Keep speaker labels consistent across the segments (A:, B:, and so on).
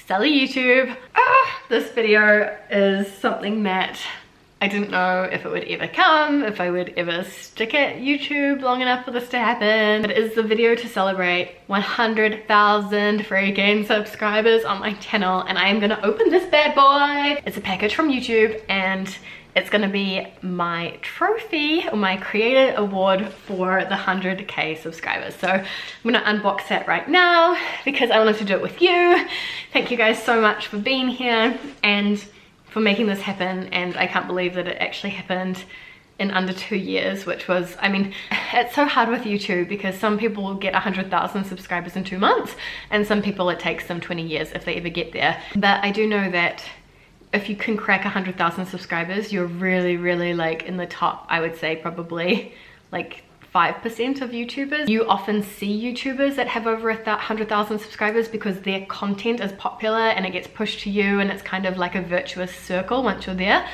A: Sally YouTube. This video is something that I didn't know if it would ever come, if I would ever stick at YouTube long enough for this to happen. But it is the video to celebrate 100,000 freaking subscribers on my channel, and I am gonna open this bad boy. It's a package from YouTube, and it's gonna be my trophy or my creator award for the 100K subscribers. So I'm gonna unbox that right now because I wanted to do it with you. Thank you guys so much for being here and for making this happen, and I can't believe that it actually happened in under 2 years, which was, I mean, it's so hard with YouTube because some people will get 100,000 subscribers in 2 months, and some people it takes them 20 years if they ever get there. But I do know that if you can crack 100,000 subscribers, you're really like in the top, I would say probably like 5% of YouTubers. You often see YouTubers that have over 100,000 subscribers because their content is popular and it gets pushed to you, and it's kind of like a virtuous circle once you're there.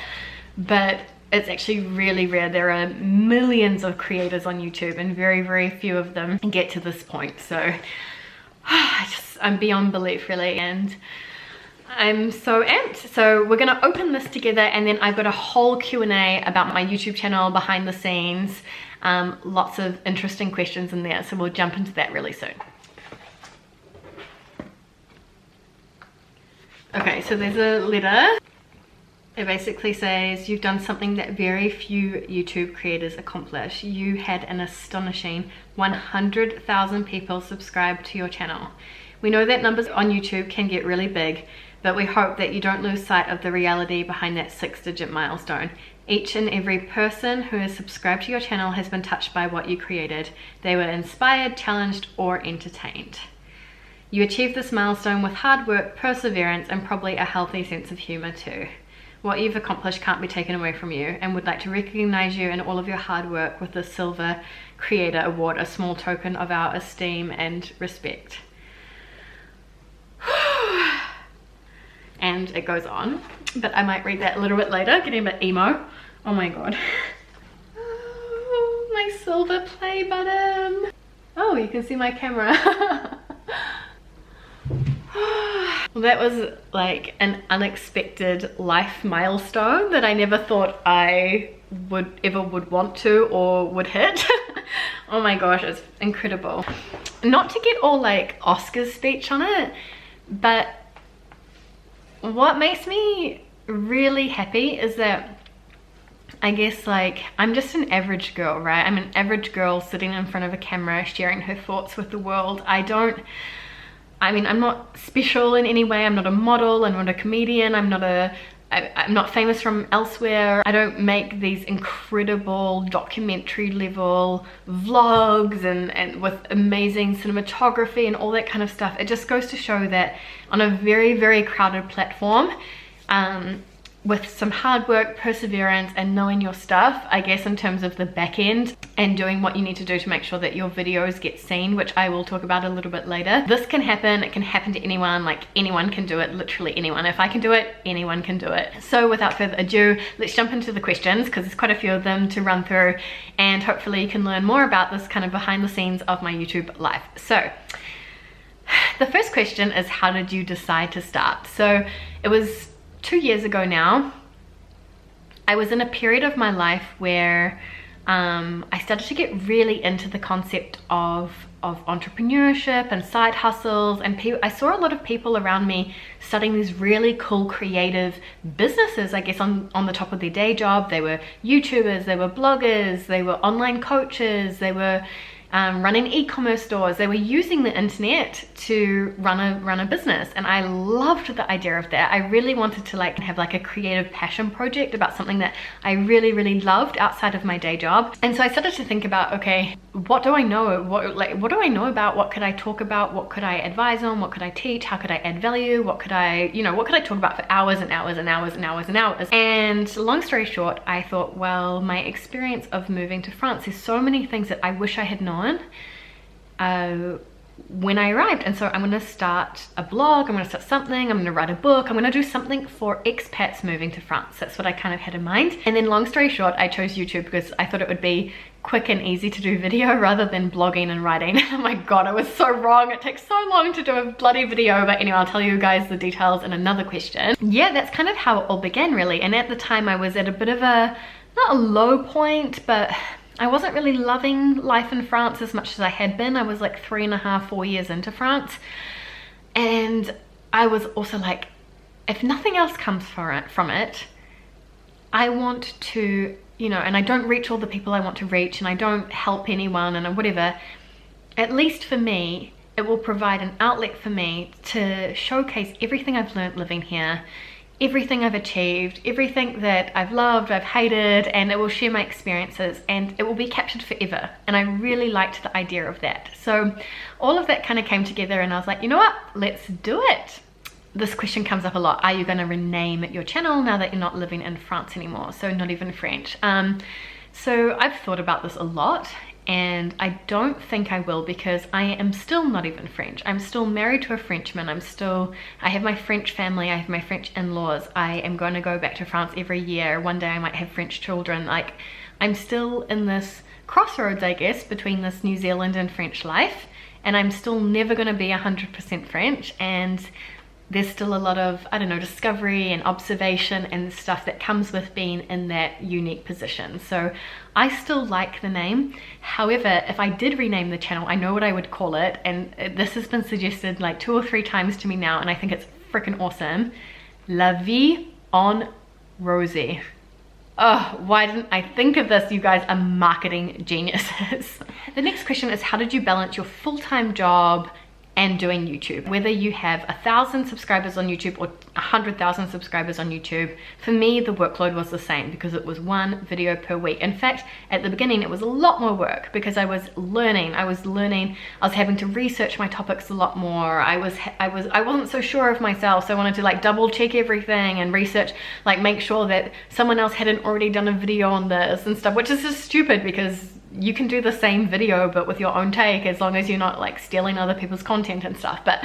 A: But it's actually really rare. There are millions of creators on YouTube and very few of them get to this point. So I'm beyond belief really, and I'm so amped. So we're gonna open this together, and then I've got a whole Q&A about my YouTube channel, behind the scenes, lots of interesting questions in there, so we'll jump into that really soon. Okay, so there's a letter. It basically says, you've done something that very few YouTube creators accomplish. You had an astonishing 100,000 people subscribe to your channel. We know that numbers on YouTube can get really big, but we hope that you don't lose sight of the reality behind that 6-digit milestone. Each and every person who has subscribed to your channel has been touched by what you created. They were inspired, challenged, or entertained. You achieved this milestone with hard work, perseverance, and probably a healthy sense of humor too. What you've accomplished can't be taken away from you, and would like to recognize you and all of your hard work with the Silver Creator Award, a small token of our esteem and respect. And it goes on, but I might read that a little bit later, getting a bit emo. Oh my god. Oh, my silver play button. Oh, you can see my camera. Well, that was like an unexpected life milestone that I never thought I would want to or would hit. Oh my gosh, it's incredible. Not to get all like Oscar's speech on it, but what makes me really happy is that I guess like I'm just an average girl, right? I'm an average girl sitting in front of a camera sharing her thoughts with the world. I'm not special in any way. I'm not a model, I'm not a comedian, I'm not famous from elsewhere. I don't make these incredible documentary level vlogs and with amazing cinematography and all that kind of stuff. It just goes to show that on a very crowded platform, with some hard work, perseverance, and knowing your stuff, I guess in terms of the back end and doing what you need to do to make sure that your videos get seen, which I will talk about a little bit later. This can happen, it can happen to anyone, like anyone can do it, literally anyone. If I can do it, anyone can do it. So without further ado, let's jump into the questions because there's quite a few of them to run through, and hopefully you can learn more about this kind of behind the scenes of my YouTube life. So the first question is, how did you decide to start? So it was 2 years ago now. I was in a period of my life where I started to get really into the concept of entrepreneurship and side hustles, and I saw a lot of people around me starting these really cool creative businesses, I guess on the top of their day job. They were YouTubers, they were bloggers, they were online coaches, they were running e-commerce stores. They were using the internet to run a business, and I loved the idea of that. I really wanted to like have like a creative passion project about something that I really loved outside of my day job. And so I started to think about, okay, what do I know? What do I know about? What could I talk about? What could I advise on? What could I teach? How could I add value? What could I talk about for hours and hours and hours and hours and hours? And long story short, I thought, well, my experience of moving to France, there's so many things that I wish I had known when I arrived. And so I'm going to start a blog, I'm going to start something, I'm going to write a book, I'm going to do something for expats moving to France. That's what I kind of had in mind. And then long story short, I chose YouTube because I thought it would be quick and easy to do video rather than blogging and writing. Oh my god, I was so wrong. It takes so long to do a bloody video. But anyway, I'll tell you guys the details in another question. Yeah, that's kind of how it all began really. And at the time I was at a bit of a, not a low point, but I wasn't really loving life in France as much as I had been. I was like 3.5, 4 years into France. And I was also like, if nothing else comes from it, I want to, you know, and I don't reach all the people I want to reach, and I don't help anyone and whatever, at least for me, it will provide an outlet for me to showcase everything I've learned living here, everything I've achieved, everything that I've loved, I've hated, and it will share my experiences and it will be captured forever. And I really liked the idea of that. So all of that kind of came together and I was like, you know what, let's do it. This question comes up a lot. Are you going to rename your channel now that you're not living in France anymore? So not even French. So I've thought about this a lot, and I don't think I will, because I am still not even French. I'm still married to a Frenchman. I have my French family. I have my French in-laws. I am going to go back to France every year. One day I might have French children. Like, I'm still in this crossroads, I guess, between this New Zealand and French life, and I'm still never going to be 100% French. And there's still a lot of, I don't know, discovery and observation and stuff that comes with being in that unique position. So I still like the name. However, if I did rename the channel, I know what I would call it. And this has been suggested like 2 or 3 times to me now, and I think it's freaking awesome. La vie en Rosie. Oh, why didn't I think of this? You guys are marketing geniuses. The next question is, how did you balance your full-time job and doing YouTube? Whether you have 1,000 subscribers on YouTube or 100,000 subscribers on YouTube, for me the workload was the same, because it was 1 video per week. In fact, at the beginning it was a lot more work because I was learning. I was having to research my topics a lot more. I wasn't so sure of myself, so I wanted to like double check everything and research, like make sure that someone else hadn't already done a video on this and stuff, which is just stupid because you can do the same video but with your own take, as long as you're not like stealing other people's content and stuff. But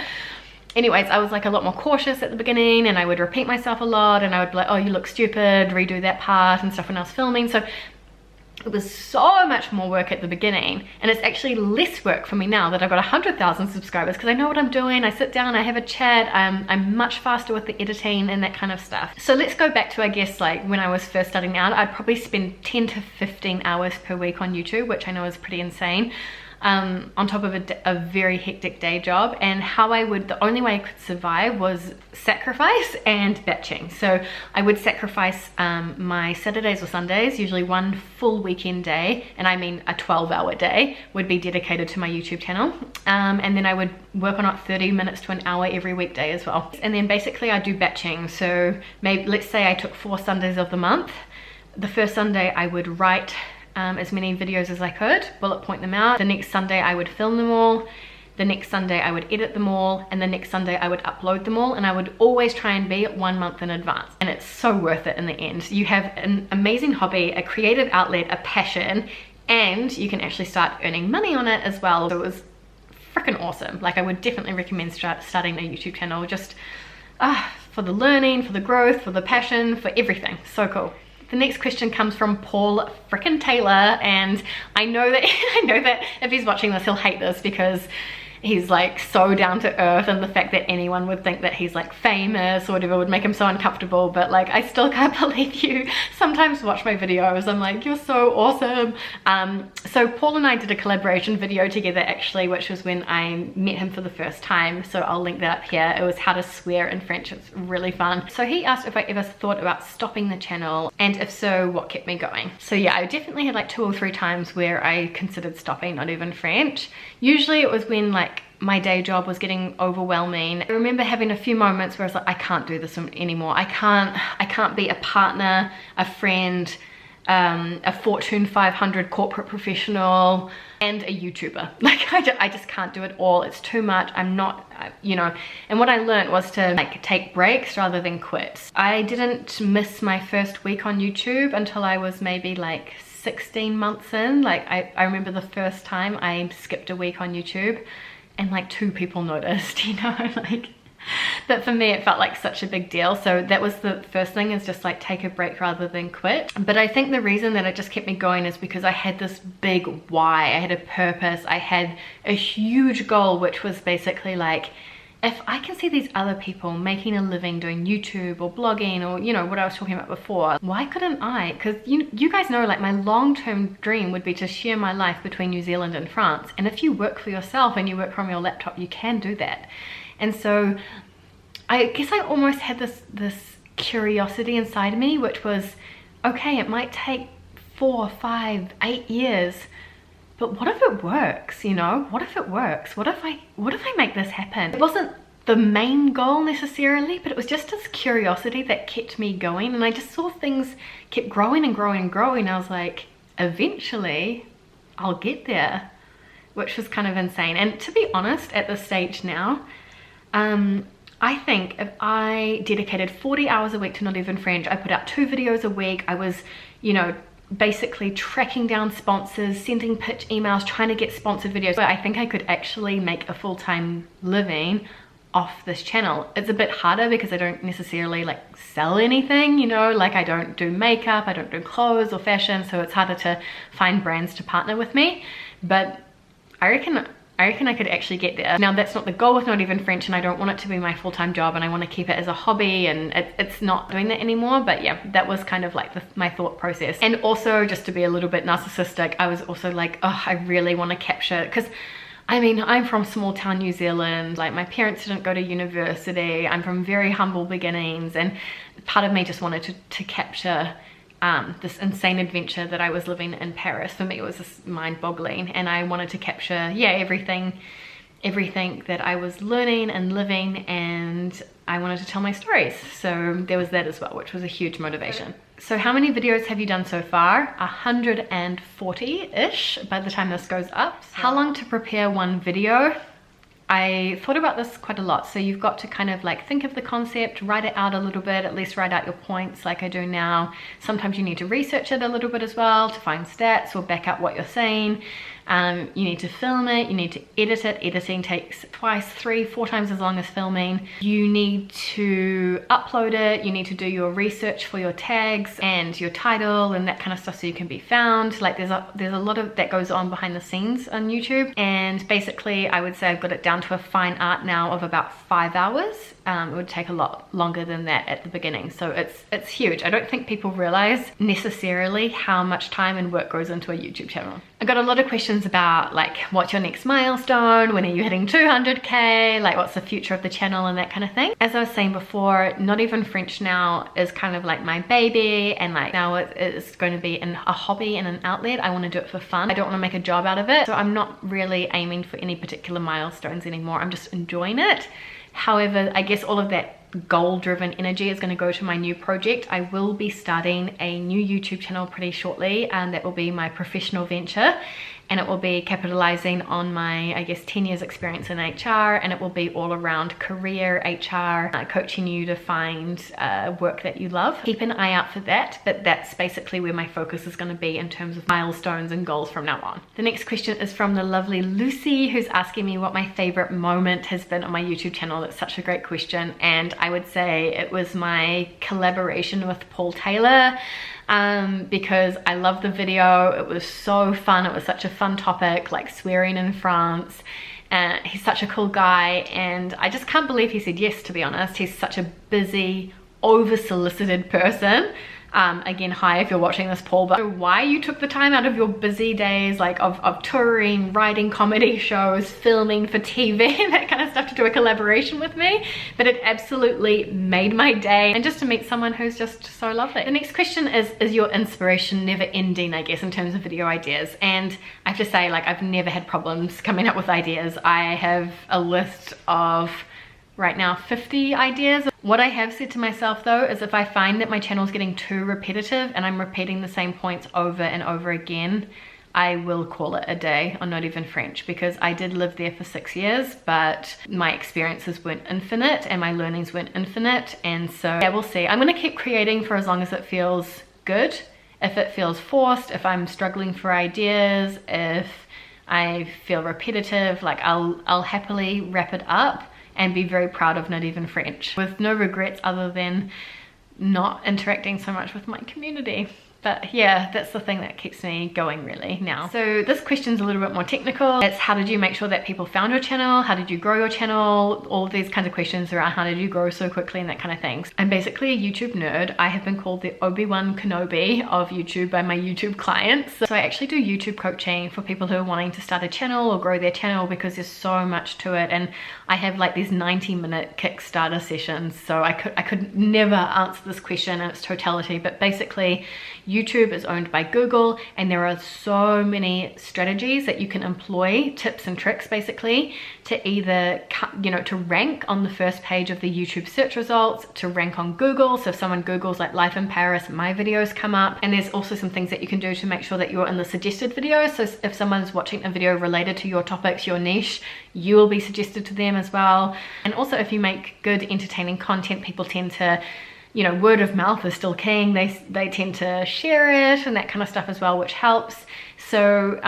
A: anyways, I was like a lot more cautious at the beginning, and I would repeat myself a lot, and I would be like, oh, you look stupid, redo that part and stuff when I was filming. So it was so much more work at the beginning, and it's actually less work for me now that I've got 100,000 subscribers, because I know what I'm doing. I sit down, I have a chat, I'm much faster with the editing and that kind of stuff. So let's go back to, I guess, like when I was first starting out, I'd probably spend 10 to 15 hours per week on YouTube, which I know is pretty insane. On top of a very hectic day job. And the only way I could survive was sacrifice and batching. So I would sacrifice my Saturdays or Sundays, usually 1 full weekend day, and I mean a 12-hour day, would be dedicated to my YouTube channel. And then I would work on it 30 minutes to an hour every weekday as well. And then basically I do batching. So maybe, let's say I took 4 Sundays of the month. The first Sunday I would write as many videos as I could, bullet point them out. The next Sunday I would film them all. The next Sunday I would edit them all, and the next Sunday I would upload them all, and I would always try and be 1 month in advance. And it's so worth it in the end. You have an amazing hobby, a creative outlet, a passion, and you can actually start earning money on it as well. So it was freaking awesome. Like, I would definitely recommend starting a YouTube channel, just for the learning, for the growth, for the passion, for everything. So cool. The next question comes from Paul frickin' Taylor, and I know that if he's watching this, he'll hate this because he's like so down to earth, and the fact that anyone would think that he's like famous or whatever would make him so uncomfortable. But like, I still can't believe you sometimes watch my videos. I'm like, you're so awesome. So Paul and I did a collaboration video together actually, which was when I met him for the first time. So I'll link that up here. It was how to swear in French. It's really fun. So he asked if I ever thought about stopping the channel, and if so, what kept me going. So yeah, I definitely had like 2 or 3 times where I considered stopping, not even French. Usually it was when like my day job was getting overwhelming. I remember having a few moments where I was like, I can't do this anymore. I can't be a partner, a friend, a Fortune 500 corporate professional, and a YouTuber. Like, I just can't do it all. It's too much. I'm not, you know. And what I learned was to like take breaks rather than quit. I didn't miss my first week on YouTube until I was maybe like 16 months in. Like, I remember the first time I skipped a week on YouTube, and like 2 people noticed, you know. Like, But for me, it felt like such a big deal. So that was the first thing, is just like take a break rather than quit. But I think the reason that it just kept me going is because I had this big why. I had a purpose. I had a huge goal, which was basically like, if I can see these other people making a living doing YouTube or blogging, or you know what I was talking about before, why couldn't I? Because you guys know, like, my long-term dream would be to share my life between New Zealand and France. And if you work for yourself and you work from your laptop, you can do that. And so I guess I almost had this curiosity inside of me, which was, okay, it might take 4, 5, 8 years, but what if it works? You know, what if it works? What if I make this happen? It wasn't the main goal necessarily, but it was just this curiosity that kept me going. And I just saw things kept growing and growing and growing. I was like, eventually I'll get there, which was kind of insane. And to be honest, at this stage now, I think if I dedicated 40 hours a week to Not Even French, I put out 2 videos a week, I was, you know, basically tracking down sponsors, sending pitch emails, trying to get sponsored videos. But I think I could actually make a full-time living off this channel. It's a bit harder because I don't necessarily like sell anything, you know, like I don't do makeup, I don't do clothes or fashion, so it's harder to find brands to partner with me. But I reckon I could actually get there. Now, that's not the goal with Not Even French, and I don't want it to be my full-time job, and I want to keep it as a hobby, and it's not doing that anymore. But yeah, that was kind of like my thought process. And also, just to be a little bit narcissistic, I was also like, oh, I really want to capture, because I mean, I'm from small town New Zealand, like my parents didn't go to university, I'm from very humble beginnings, and part of me just wanted to capture this insane adventure that I was living in Paris. For me, it was just mind-boggling, and I wanted to capture, yeah, everything that I was learning and living, and I wanted to tell my stories. So there was that as well, which was a huge motivation. So how many videos have you done so far? 140-ish by the time this goes up. How long to prepare one video? I thought about this quite a lot. So you've got to kind of like think of the concept, write it out a little bit, at least write out your points like I do now. Sometimes you need to research it a little bit as well to find stats or back up what you're saying. You need to film it, you need to edit it. Editing takes twice, 3, 4 times as long as filming. You need to upload it, you need to do your research for your tags and your title and that kind of stuff so you can be found. Like there's a lot of that goes on behind the scenes on YouTube. And basically I would say I've got it down to a fine art now of about 5 hours. It would take a lot longer than that at the beginning. So it's huge. I don't think people realize necessarily how much time and work goes into a YouTube channel. I got a lot of questions about like, what's your next milestone? When are you hitting 200K? Like, what's the future of the channel and that kind of thing. As I was saying before, Not Even French now is kind of like my baby, and like now it's going to be a hobby and an outlet. I want to do it for fun. I don't want to make a job out of it. So I'm not really aiming for any particular milestones anymore. I'm just enjoying it. However, I guess all of that goal-driven energy is going to go to my new project. I will be starting a new YouTube channel pretty shortly, and that will be my professional venture, and it will be capitalizing on my, I guess, 10 years experience in HR, and it will be all around career HR, coaching you to find work that you love. Keep an eye out for that, but that's basically where my focus is going to be in terms of milestones and goals from now on. The next question is from the lovely Lucy, who's asking me what my favorite moment has been on my YouTube channel. That's such a great question, and I would say it was my collaboration with Paul Taylor. Because I love the video. It was so fun. It was such a fun topic, like swearing in France. He's such a cool guy, and I just can't believe he said yes, to be honest. He's such a busy, over-solicited person. Again, hi if you're watching this, Paul, but why you took the time out of your busy days, like of touring, writing comedy shows, filming for TV and that kind of stuff, to do a collaboration with me. But it absolutely made my day, and just to meet someone who's just so lovely. The next question is your inspiration never ending, I guess, in terms of video ideas? And I have to say, like, I've never had problems coming up with ideas. I have a list of right now 50 ideas. What I have said to myself though is, if I find that my channel is getting too repetitive and I'm repeating the same points over and over again, I will call it a day on Not Even French, because I did live there for 6 years, but my experiences weren't infinite and my learnings weren't infinite. And so yeah, we'll see. I'm going to keep creating for as long as it feels good. If it feels forced, if I'm struggling for ideas, if I feel repetitive, like I'll happily wrap it up and be very proud of Not Even French, with no regrets other than not interacting so much with my community. But yeah, that's the thing that keeps me going really now. So this question's a little bit more technical. It's how did you make sure that people found your channel? How did you grow your channel? All of these kinds of questions around how did you grow so quickly and that kind of things. I'm basically a YouTube nerd. I have been called the Obi-Wan Kenobi of YouTube by my YouTube clients. So I actually do YouTube coaching for people who are wanting to start a channel or grow their channel, because there's so much to it. And I have like these 90-minute Kickstarter sessions. So I could never answer this question in its totality, but basically YouTube is owned by Google, and there are so many strategies that you can employ, tips and tricks basically, to either, you know, to rank on the first page of the YouTube search results, to rank on Google. So if someone Googles like life in Paris, my videos come up. And there's also some things that you can do to make sure that you're in the suggested videos. So if someone's watching a video related to your topics, your niche, you will be suggested to them as well. And also if you make good entertaining content, people tend to, you know, word of mouth is still king. They tend to share it and that kind of stuff as well, which helps. So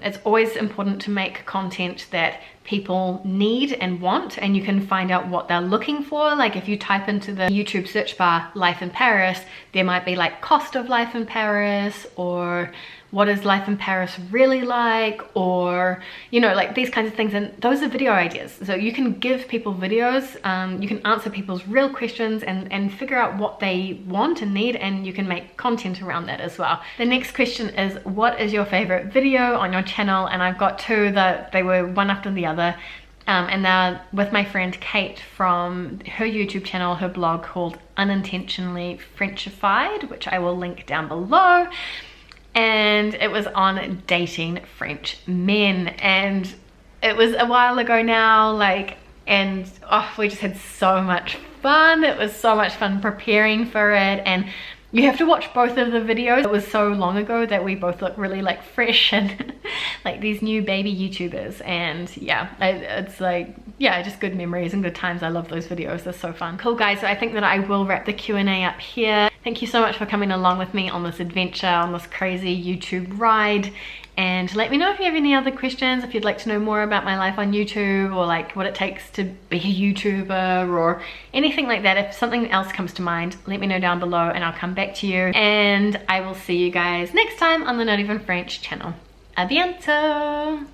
A: it's always important to make content that people need and want, and you can find out what they're looking for. Like if you type into the YouTube search bar life in Paris, there might be like cost of life in Paris, or what is life in Paris really like, or you know, like these kinds of things. And those are video ideas. So you can give people videos, you can answer people's real questions and figure out what they want and need, and you can make content around that as well. The next question is, what is your favorite video on your channel? And I've got two that they were one after the other. And they're with my friend Kate from her YouTube channel, her blog called Unintentionally Frenchified, which I will link down below. And it was on dating French men, and it was a while ago now, like, and oh, we just had so much fun. It was so much fun preparing for it, and you have to watch both of the videos. It was so long ago that we both look really like fresh and like these new baby YouTubers. And yeah, it's like, yeah, just good memories and good times. I love those videos. They're so fun. Cool guys, so I think that I will wrap the Q&A up here. Thank you so much for coming along with me on this adventure, on this crazy YouTube ride. And let me know if you have any other questions, if you'd like to know more about my life on YouTube, or like what it takes to be a YouTuber, or anything like that. If something else comes to mind, let me know down below and I'll come back to you. And I will see you guys next time on the Not Even French channel. A bientôt!